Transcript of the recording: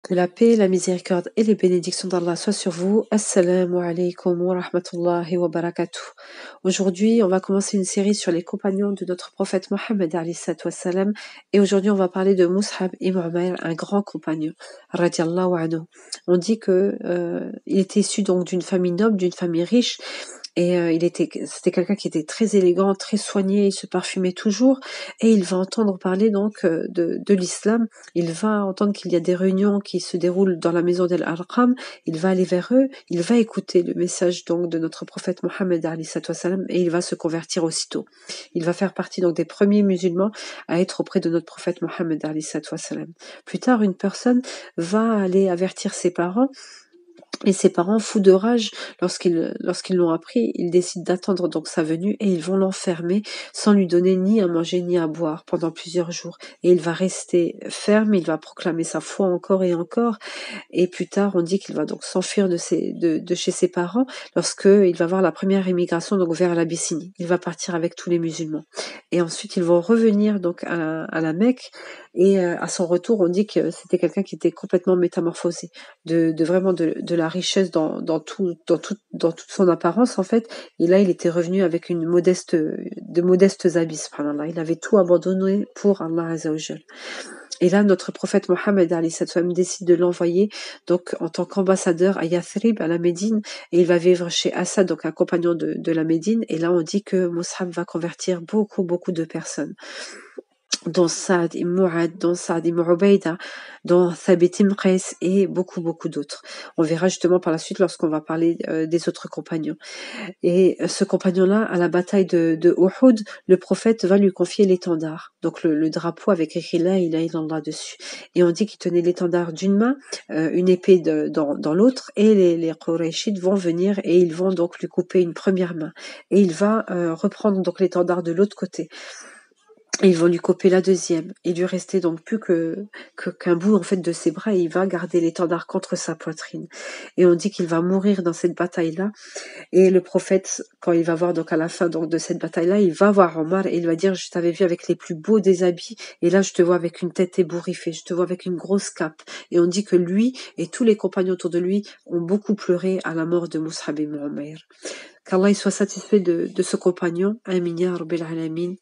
Que la paix, la miséricorde et les bénédictions d'Allah soient sur vous. Assalamu alaikum wa rahmatullahi wa barakatuh. Aujourd'hui, on va commencer une série sur les compagnons de notre prophète Mohammed alayhi salatu wassalam. Et aujourd'hui, on va parler de Mus'ab ibn Umair, un grand compagnon, radiallahu anhu. On dit que il était issu donc d'une famille noble, d'une famille riche. Et c'était quelqu'un qui était très élégant, très soigné, il se parfumait toujours, et il va entendre parler donc de l'islam. Il va entendre qu'il y a des réunions qui se déroulent dans la maison d'Al-Arqam. Il va aller vers eux, il va écouter le message donc de notre prophète Mohammed alayhi salam, et il va se convertir aussitôt. Il va faire partie donc des premiers musulmans à être auprès de notre prophète Mohammed alayhi salam. Plus tard, une personne va aller avertir ses parents. Et ses parents, fous de rage, lorsqu'ils l'ont appris, ils décident d'attendre donc sa venue et ils vont l'enfermer sans lui donner ni à manger ni à boire pendant plusieurs jours. Et il va rester ferme, il va proclamer sa foi encore et encore. Et plus tard, on dit qu'il va donc s'enfuir de chez ses parents lorsqu'il va voir la première émigration donc vers l'Abyssinie. Il va partir avec tous les musulmans. Et ensuite, ils vont revenir donc à la Mecque. Et à son retour, on dit que c'était quelqu'un qui était complètement métamorphosé, vraiment de la richesse dans toute son apparence en fait. Et là, il était revenu avec de modestes habits, subhanallah. Il avait tout abandonné pour Allah Azza wa Jal. Et là, notre prophète Mohammed alayhi salam décide de l'envoyer donc en tant qu'ambassadeur à Yathrib, à la Médine, et il va vivre chez Assad, donc un compagnon de la Médine. Et là, on dit que Mus'ab va convertir beaucoup de personnes, dont Saad ibn Mu'ad, dont Saad ibn Ubayda, dont Thabit ibn Qais et beaucoup d'autres. On verra justement par la suite lorsqu'on va parler des autres compagnons. Et ce compagnon-là, à la bataille de Uhud, le prophète va lui confier l'étendard, donc le drapeau avec écrit La ilaha illallah dessus. Et on dit qu'il tenait l'étendard d'une main, une épée dans l'autre, et les Qurayshites vont venir et ils vont donc lui couper une première main. Et il va reprendre donc l'étendard de l'autre côté. Et ils vont lui couper la deuxième. Il lui restait donc plus qu'un bout en fait de ses bras, et il va garder l'étendard contre sa poitrine. Et on dit qu'il va mourir dans cette bataille-là. Et le prophète, quand il va voir donc à la fin donc de cette bataille-là, il va voir Omar et il va dire: je t'avais vu avec les plus beaux des habits, et là je te vois avec une tête ébouriffée, je te vois avec une grosse cape. Et on dit que lui et tous les compagnons autour de lui ont beaucoup pleuré à la mort de Mus'ab ibn Umair. Qu'Allah soit satisfait de ce compagnon. Amin ya Rabbil Alamin.